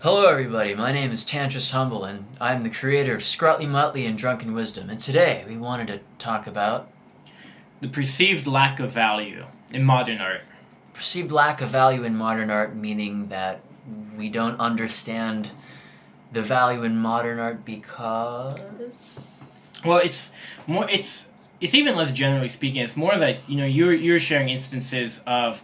Hello everybody, my name is Twotris Humble and I'm the creator of Scrutly Mutly and Drunken Wisdom, and today we wanted to talk about the perceived lack of value in modern art. perceived lack of value in modern art, meaning that we don't understand the value in modern art because... Well, it's even less generally speaking. It's more that you're sharing instances of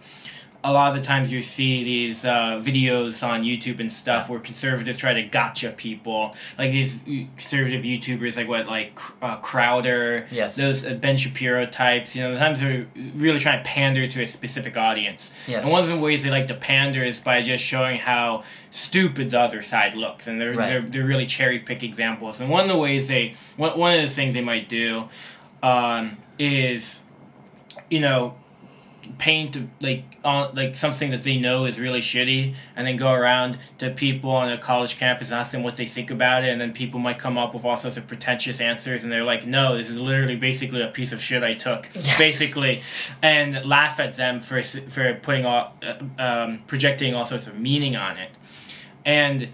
a lot of the times you see these videos on YouTube and stuff where conservatives try to gotcha people, like these conservative YouTubers like Crowder, Yes. those Ben Shapiro types. The times they're really trying to pander to a specific audience. Yes. And one of the ways they like to pander is by just showing how stupid the other side looks, and they're really cherry pick examples. And one of the ways one of the things they might do is paint like something that they know is really shitty, and then go around to people on a college campus and ask them what they think about it, and then people might come up with all sorts of pretentious answers, and they're like, no, this is literally basically a piece of shit I took. Yes. Basically, and laugh at them for putting projecting all sorts of meaning on it. And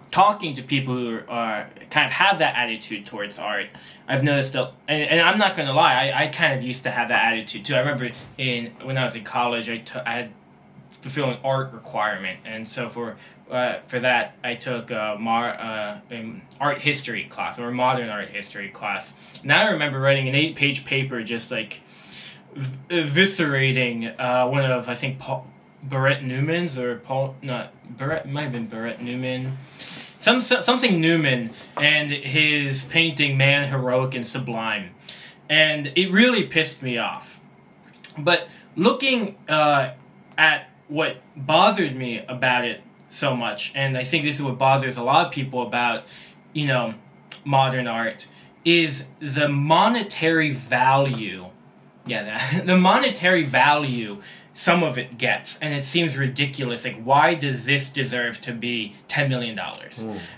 talking to people who kind of have that attitude towards art, I've noticed and I'm not going to lie, I kind of used to have that attitude too. I remember when I was in college, I had fulfilling art requirement, and so for that I took an art history class, or a modern art history class. And I remember writing an 8-page paper just like eviscerating one of, I think, Barrett Newman's, or Barrett, it might have been Barrett Newman, something Newman, and his painting Man, Heroic and Sublime, and it really pissed me off. But looking at what bothered me about it so much, and I think this is what bothers a lot of people about modern art, is the monetary value. The monetary value some of it gets, and it seems ridiculous. Like, why does this deserve to be $10 million?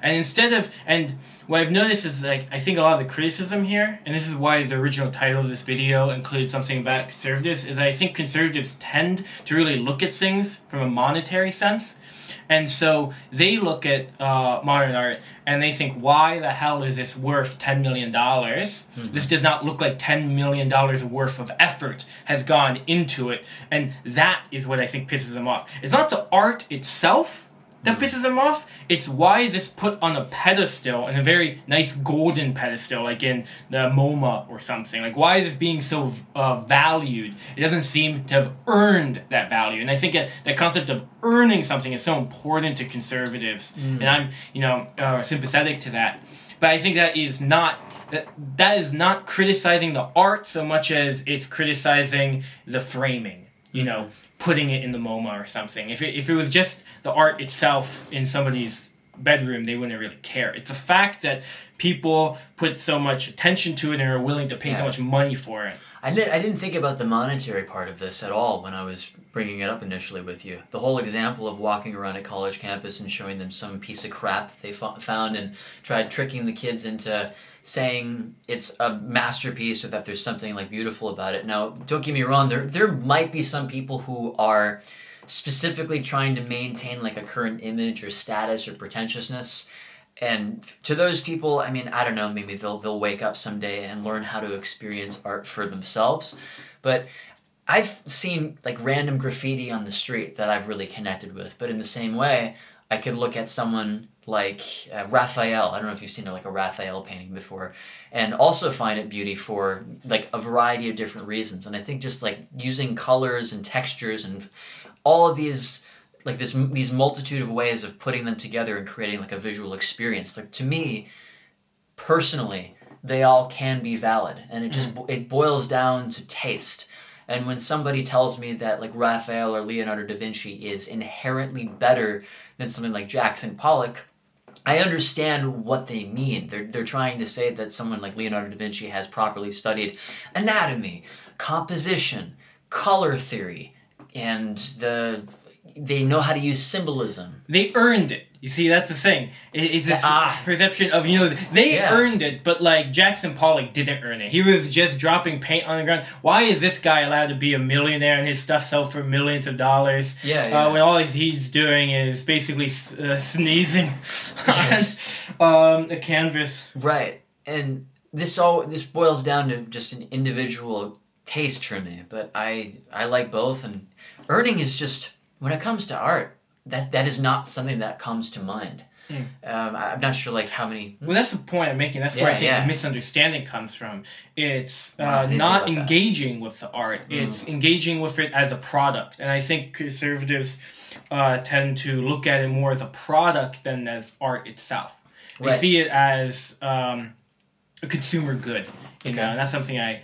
And what I've noticed is, I think a lot of the criticism here, and this is why the original title of this video includes something about conservatives, is I think conservatives tend to really look at things from a monetary sense. And so they look at modern art and they think, why the hell is this worth $10 million? Mm-hmm. This does not look like $10 million worth of effort has gone into it. And that is what I think pisses them off. It's not the art itself that pisses them off. It's why is this put on a pedestal, and a very nice golden pedestal, like in the MoMA or something. Like, why is this being so valued? It doesn't seem to have earned that value. And I think that concept of earning something is so important to conservatives. And I'm sympathetic to that. But I think that is not criticizing the art so much as it's criticizing the framing. Putting it in the MoMA or something. If it was just the art itself in somebody's bedroom, they wouldn't really care. It's the fact that people put so much attention to it and are willing to pay so much money for it. I didn't think about the monetary part of this at all when I was bringing it up initially with you. The whole example of walking around a college campus and showing them some piece of crap they found and tried tricking the kids into saying it's a masterpiece or that there's something beautiful about it. Now, don't get me wrong, there might be some people who are specifically trying to maintain a current image or status or pretentiousness. And to those people, I don't know, maybe they'll wake up someday and learn how to experience art for themselves. But I've seen random graffiti on the street that I've really connected with. But in the same way, I could look at someone like Raphael. I don't know if you've seen a Raphael painting before, and also find it beauty for a variety of different reasons. And I think just using colors and textures and all of these these multitude of ways of putting them together and creating a visual experience. To me, personally, they all can be valid, and it boils down to taste. And when somebody tells me that Raphael or Leonardo da Vinci is inherently better than something like Jackson Pollock, I understand what they mean. They're trying to say that someone like Leonardo da Vinci has properly studied anatomy, composition, color theory, and the they know how to use symbolism. They earned it. You see, that's the thing. It's this perception of, they earned it, but like Jackson Pollock didn't earn it. He was just dropping paint on the ground. Why is this guy allowed to be a millionaire and his stuff sell for millions of dollars? When all he's doing is basically sneezing on a canvas. Right. And this boils down to just an individual taste for me, but I like both, and earning is just, when it comes to art, that is not something that comes to mind. I'm not sure how many... Well, that's the point I'm making. That's where I think the misunderstanding comes from. It's not engaging with the art. It's engaging with it as a product. And I think conservatives tend to look at it more as a product than as art itself. They see it as a consumer good. And that's something I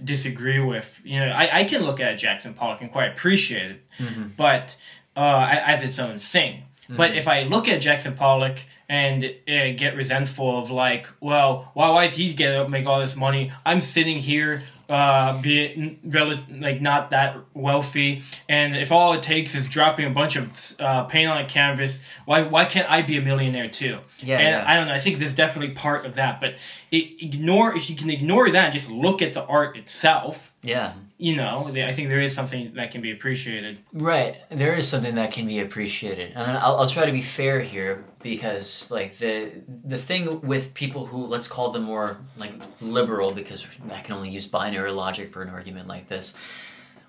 disagree with. I can look at Jackson Pollock and quite appreciate it, but as its own thing. But if I look at Jackson Pollock and get resentful of why is he make all this money? I'm sitting here, not that wealthy, and if all it takes is dropping a bunch of paint on a canvas, why can't I be a millionaire too? I don't know. I think there's definitely part of that, but if you can ignore that and just look at the art itself. I think there is something that can be appreciated. Right, there is something that can be appreciated, and I'll try to be fair here, because the thing with people who, let's call them more liberal, because I can only use binary logic for an argument like this,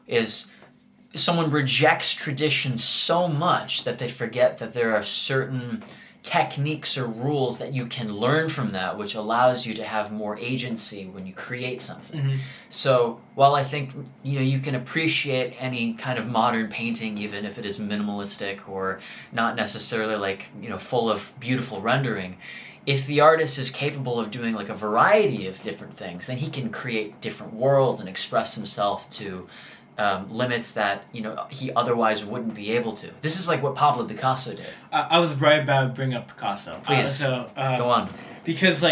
is someone rejects tradition so much that they forget that there are certain techniques or rules that you can learn from that, which allows you to have more agency when you create something. So while I think you can appreciate any kind of modern painting, even if it is minimalistic or not necessarily full of beautiful rendering, if the artist is capable of doing a variety of different things, then he can create different worlds and express himself to limits that he otherwise wouldn't be able to. This is what Pablo Picasso did. I was right about to bring up Picasso. Please, go on. Because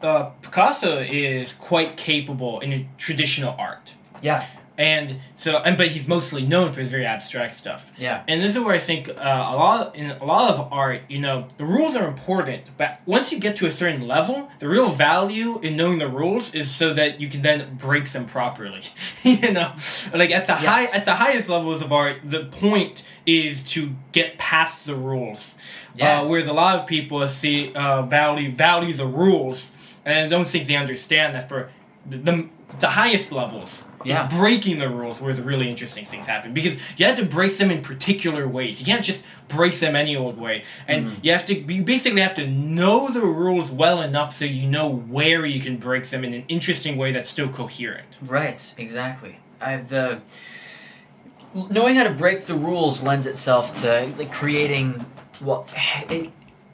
Picasso is quite capable in traditional art. But he's mostly known for his very abstract stuff. And this is where I think in a lot of art, the rules are important, but once you get to a certain level, the real value in knowing the rules is so that you can then break them properly. At the highest levels of art, the point is to get past the rules. Whereas a lot of people value the rules, and I don't think they understand that for the highest levels. It's breaking the rules where the really interesting things happen, because you have to break them in particular ways. You can't just break them any old way, and you basically have to know the rules well enough so you know where you can break them in an interesting way that's still coherent. Right, exactly. Knowing how to break the rules lends itself to creating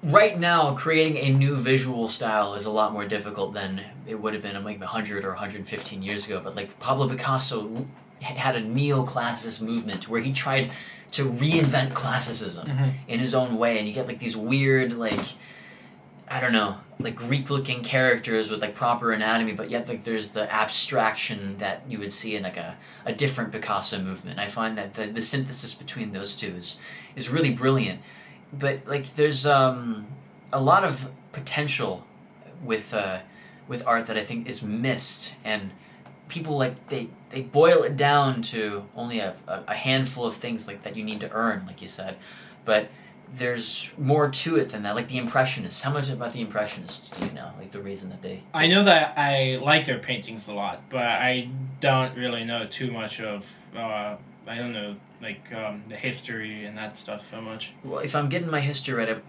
right now, creating a new visual style is a lot more difficult than it would have been 100 or 115 years ago. But Pablo Picasso had a neoclassicist movement where he tried to reinvent classicism in his own way, and you get these weird Greek-looking characters with proper anatomy, but yet there's the abstraction that you would see in a different Picasso movement. I find that the synthesis between those two is really brilliant. But there's a lot of potential with art that I think is missed, and people they boil it down to only a handful of things that you need to earn, like you said. But there's more to it than that. The Impressionists. How much about the Impressionists do you know? The reason that they... I know that I like their paintings a lot, but I don't really know too much of... I don't know the history and that stuff so much. Well, if I'm getting my history right, it's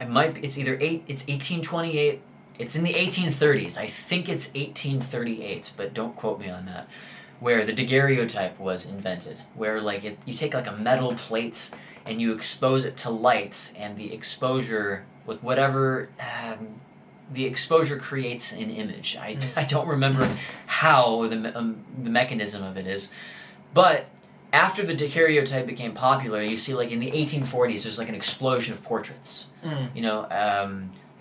1828. It's in the 1830s. I think it's 1838, but don't quote me on that. Where the daguerreotype was invented, where you take a metal plate and you expose it to light, and the exposure with whatever the exposure creates an image. I don't remember how the mechanism of it is, but after the daguerreotype became popular, you see in the 1840s there's an explosion of portraits.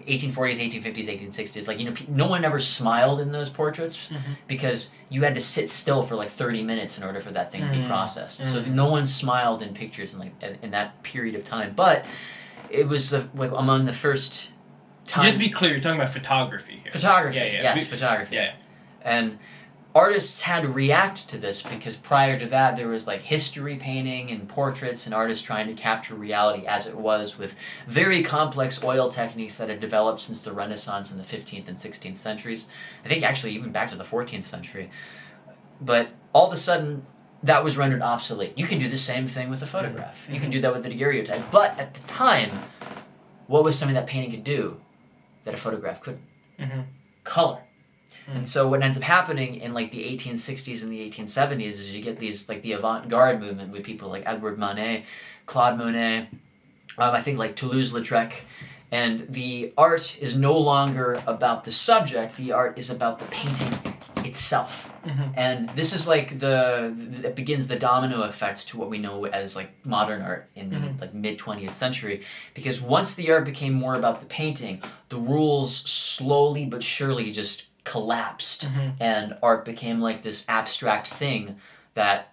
1840s, 1850s, 1860s. Like, no one ever smiled in those portraits because you had to sit still for like 30 minutes in order for that thing to be processed. So no one smiled in pictures in that period of time. But it was among the first times. Just to be clear, you're talking about photography here. Photography, yes, photography. Yeah. And artists had to react to this because prior to that there was like history painting and portraits and artists trying to capture reality as it was with very complex oil techniques that had developed since the Renaissance in the 15th and 16th centuries. I think actually even back to the 14th century. But all of a sudden that was rendered obsolete. You can do the same thing with a photograph. You can do that with the daguerreotype. But at the time, what was something that painting could do that a photograph couldn't? Color. And so what ends up happening in like the 1860s and the 1870s is you get these like the avant-garde movement with people like Edward Monet, Claude Monet, I think like Toulouse-Lautrec, and the art is no longer about the subject, the art is about the painting itself. And this is like that begins the domino effect to what we know as like modern art in the like mid-20th century, because once the art became more about the painting, the rules slowly but surely just collapsed, and art became like this abstract thing that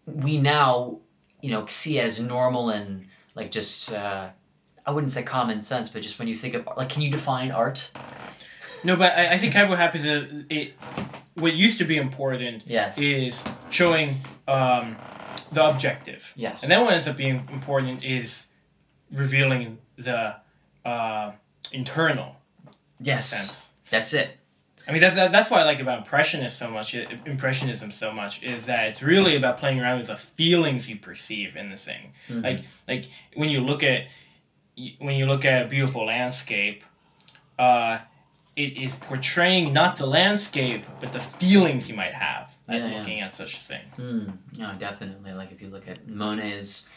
we now see as normal and like just I wouldn't say common sense, but just when you think of like, can you define art? No, but I think kind of what happens is what used to be important is showing the objective. Yes. And then what ends up being important is revealing the internal sense. That's it. I mean, that's what I like about Impressionism so much, is that it's really about playing around with the feelings you perceive in the thing. Like when you look at a beautiful landscape, it is portraying not the landscape, but the feelings you might have looking at such a thing. Yeah, definitely. Like if you look at Monet's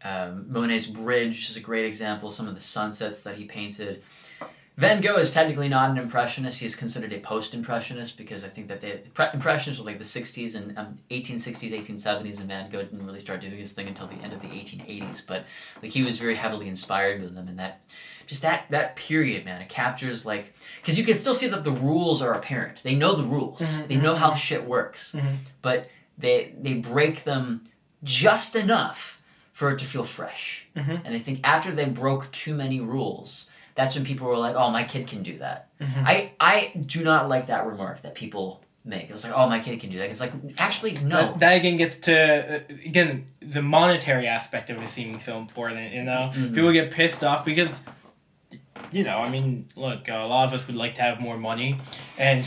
Bridge is a great example. Some of the sunsets that he painted. Van Gogh is technically not an Impressionist. He's considered a post-Impressionist because I think that the Impressionists were like the 60s and 1860s, 1870s, and Van Gogh didn't really start doing his thing until the end of the 1880s. But like he was very heavily inspired with them, and that period, man, it captures like, because you can still see that the rules are apparent. They know the rules. They know how shit works, but they break them just enough for it to feel fresh. And I think after they broke too many rules, that's when people were like, oh, my kid can do that. I do not like that remark that people make. It's like, oh, my kid can do that. It's like, actually, no. That again gets to, the monetary aspect of it seeming so important, People get pissed off because, I mean, look, a lot of us would like to have more money. And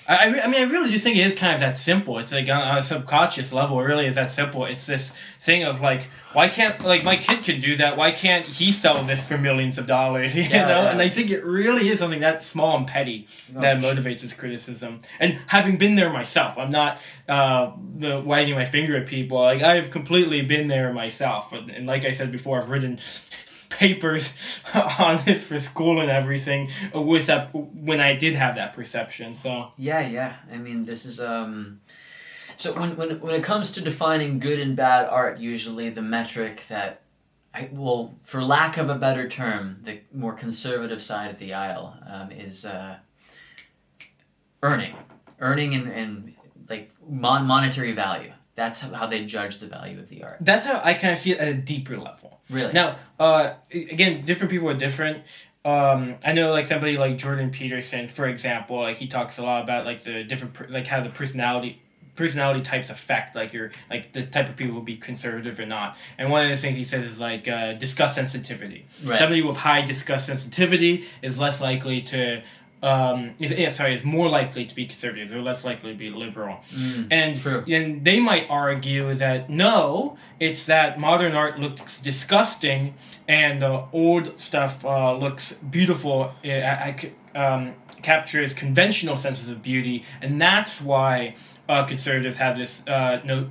I really do think it is kind of that simple. It's like on a subconscious level, it really is that simple. It's this thing of like, why can't, like, my kid can do that, why can't he sell this for millions of dollars, you know? Yeah. And I think it really is something that small and petty that motivates his criticism. And having been there myself, I'm not wagging my finger at people. Like, I've completely been there myself. And like I said before, I've written papers on this for school and everything with that when I did have that perception. So yeah. I mean, this is so when it comes to defining good and bad art, usually the metric that for lack of a better term, the more conservative side of the aisle is earning and like monetary value. That's how they judge the value of the art. That's how I kind of see it at a deeper level. Really? Now, again, different people are different. I know, like, somebody like Jordan Peterson, for example, like, he talks a lot about, like, the different, like, how the personality types affect, like, the type of people who will be conservative or not. And one of the things he says is, like, discuss sensitivity. Right. Somebody with high discuss sensitivity is less likely to is more likely to be conservative. They're less likely to be liberal. And they might argue that no, it's that modern art looks disgusting and the old stuff looks beautiful. It captures conventional senses of beauty, and that's why conservatives have this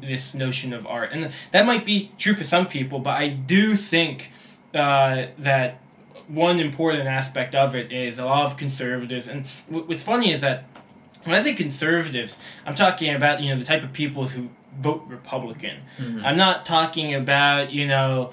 this notion of art. And that might be true for some people, but I do think that one important aspect of it is a lot of conservatives, and what's funny is that when I say conservatives, I'm talking about, the type of people who vote Republican. I'm not talking about, your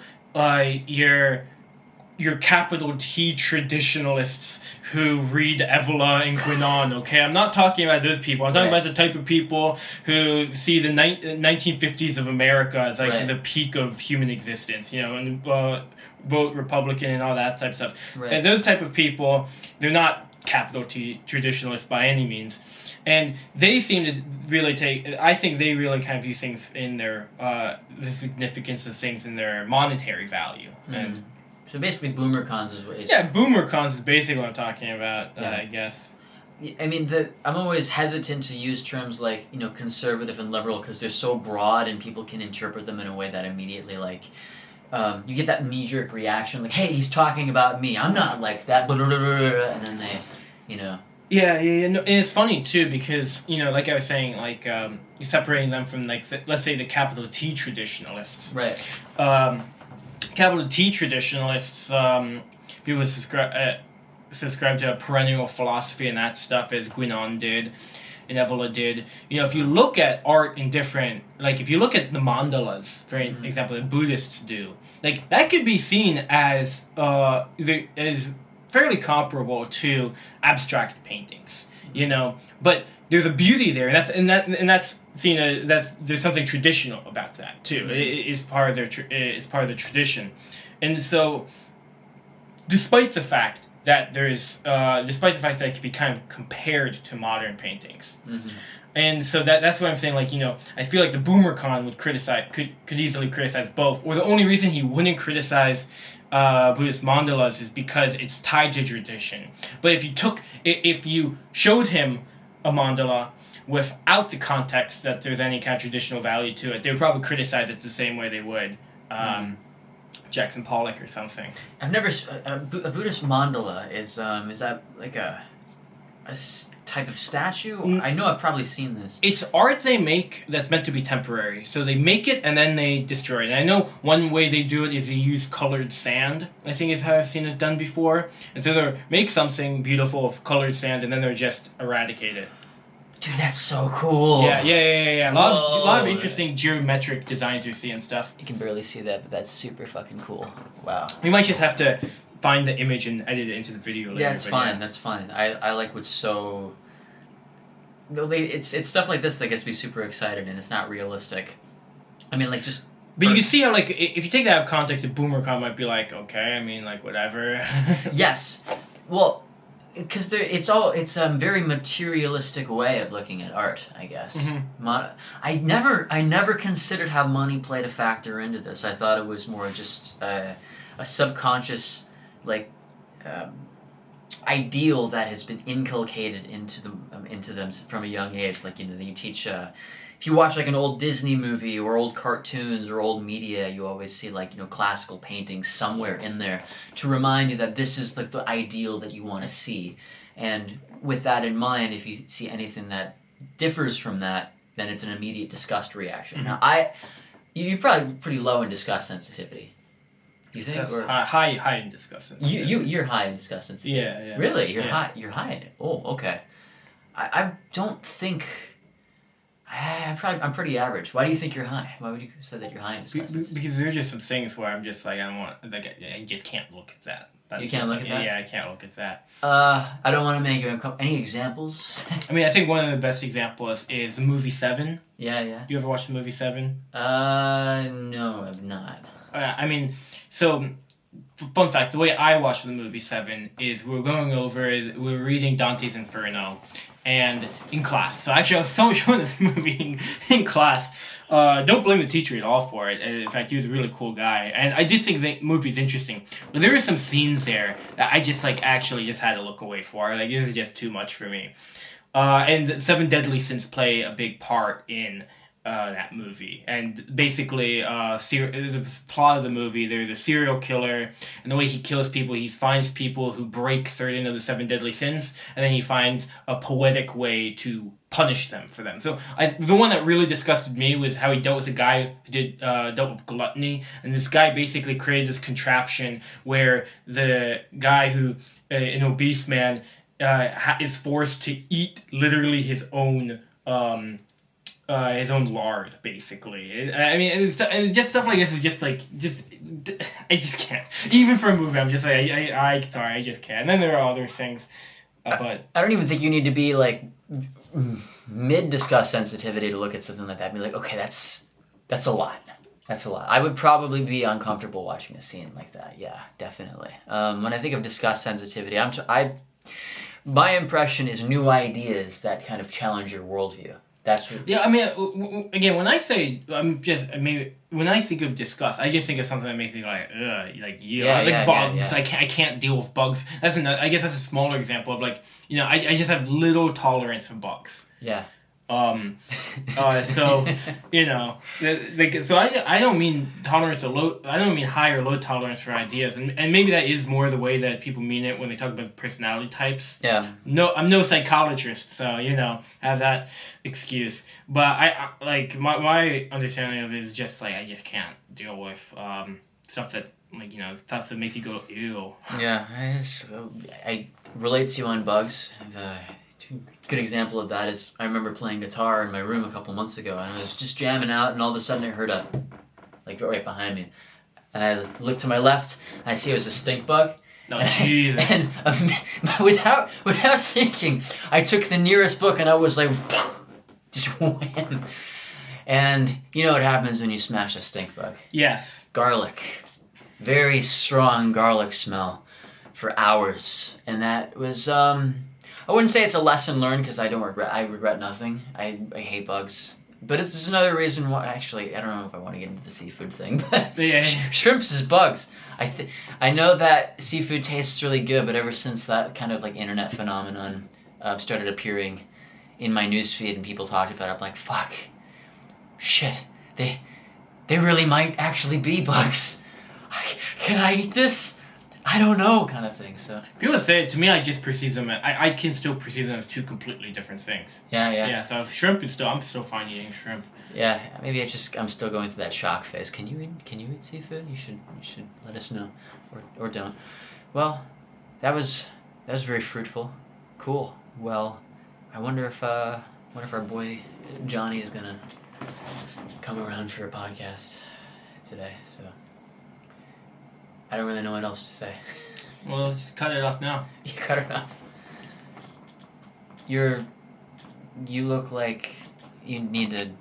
your capital T traditionalists who read Evola and Guinan, okay? I'm not talking about those people. I'm talking about the type of people who see the 1950s of America as like the peak of human existence, and vote Republican and all that type of stuff. Right. And those type of people, they're not capital T traditionalists by any means. And they seem to really I think they really kind of view things in their, the significance of things in their monetary value. Mm-hmm. And so basically boomercons is what... boomercons is basically what I'm talking about, I guess. I mean, I'm always hesitant to use terms like, conservative and liberal because they're so broad and people can interpret them in a way that immediately, you get that knee-jerk reaction, like, hey, he's talking about me, I'm not like that, and then they, Yeah, no, and it's funny, too, because, like I was saying, you're separating them from, let's say the capital T traditionalists. Right. Capital T traditionalists, people subscribe to a perennial philosophy and that stuff, as Guinan did, and Evola did. If you look at art in different, if you look at the mandalas, for example, that Buddhists do, that could be seen as fairly comparable to abstract paintings, but there's a beauty there, and that's seen as there's something traditional about that too. It's part of the tradition, and so despite the fact that it can be kind of compared to modern paintings. Mm-hmm. And so that's what I'm saying, I feel like the boomercon could easily criticize both, or the only reason he wouldn't criticize Buddhist mandalas is because it's tied to tradition. But if you showed him a mandala without the context that there's any kind of traditional value to it, they would probably criticize it the same way they would Jackson Pollock or something. I've never... a Buddhist mandala is that like a type of statue? I know I've probably seen this. It's art they make that's meant to be temporary. So they make it and then they destroy it. And I know one way they do it is they use colored sand, I think is how I've seen it done before. And so they make something beautiful of colored sand and then they just eradicate it. Dude, that's so cool. Yeah. A lot of interesting geometric designs you see and stuff. You can barely see that, but that's super fucking cool. Wow. You might just have to find the image and edit it into the video later. Yeah, that's fine. I like what's so... It's stuff like this that gets me super excited, and it's not realistic. I mean, just... But you can see how, if you take that out of context, a boomercon might be okay, I mean, whatever. Yes. Well... Because it's a very materialistic way of looking at art, I guess. Mm-hmm. I never considered how money played a factor into this. I thought it was more just a subconscious ideal that has been inculcated into them from a young age. You teach. If you watch an old Disney movie or old cartoons or old media, you always see classical paintings somewhere in there to remind you that this is the ideal that you want to see. And with that in mind, if you see anything that differs from that, then it's an immediate disgust reaction. Mm-hmm. Now, you're probably pretty low in disgust sensitivity. You think? Yes, high in disgust sensitivity. You're high in disgust sensitivity. Yeah. Really? You're high in it. Oh, okay. I don't think... I'm pretty average. Why do you think you're high? Why would you say that you're high in disgust? Because there are just some things where I'm just I don't want I just can't look at that. You can't look at that? Yeah, I can't look at that. I don't want to make you any examples. I mean, I think one of the best examples is the movie Seven. Yeah. You ever watch the movie Seven? No, I've not. I mean, so... Fun fact, the way I watched the movie Seven is we're reading Dante's Inferno and in class. So actually I was showing this movie in class. Don't blame the teacher at all for it. In fact, he was a really cool guy. And I did think the movie's interesting. But there were some scenes there that I just actually just had to look away for. This is just too much for me. And the Seven Deadly Sins play a big part in that movie. And basically, the plot of the movie, there's a serial killer, and the way he kills people, he finds people who break certain of the Seven Deadly Sins, and then he finds a poetic way to punish them for them. So the one that really disgusted me was how he dealt with a guy who dealt with gluttony, and this guy basically created this contraption where the guy who, an obese man, is forced to eat literally his own his own lard, basically. I mean, and just stuff like this is just like I just can't. Even for a movie, I'm just like sorry, I just can't. And then there are other things, but I don't even think you need to be like mid discuss sensitivity to look at something like that and be like, okay, that's a lot. That's a lot. I would probably be uncomfortable watching a scene like that. Yeah, definitely. When I think of discuss sensitivity, my impression is new ideas that kind of challenge your worldview. That's what... Yeah, I mean, again, when I say when I think of disgust, I just think of something that makes me like, ugh, like bugs. Yeah. I can't deal with bugs. I guess that's a smaller example of like, I just have little tolerance for bugs. Yeah. So so I don't mean tolerance or low. I don't mean high or low tolerance for ideas, and maybe that is more the way that people mean it when they talk about personality types. Yeah. No, I'm no psychologist, so have that excuse. But I like my understanding of it is just like I just can't deal with stuff that stuff that makes you go ew. Yeah, I relate to you on bugs. Good example of that is I remember playing guitar in my room a couple months ago, and I was just jamming out, and all of a sudden I heard like right behind me, and I looked to my left, and I see it was a stink bug. Oh, Jesus! And without thinking, I took the nearest book, and I was like, just wham. And you know what happens when you smash a stink bug? Yes. Garlic, very strong garlic smell, for hours, and that was I wouldn't say it's a lesson learned because I regret nothing. I hate bugs. But it's just another reason why, actually, I don't know if I want to get into the seafood thing, but yeah. Shrimps is bugs. I know that seafood tastes really good, but ever since that kind of like internet phenomenon started appearing in my newsfeed and people talked about it, I'm like, fuck, shit, they really might actually be bugs. Can I eat this? I don't know, kind of thing. So people say it to me. I just perceive them. I can still perceive them as two completely different things. Yeah. So shrimp is I'm still fine eating shrimp. Yeah, maybe I'm still going through that shock phase. Can you eat seafood? You should let us know, or don't. Well, that was very fruitful. Cool. Well, I wonder if our boy Johnny is gonna come around for a podcast today. So. I don't really know what else to say. Well, let's just cut it off now. You cut it off. You look like you need to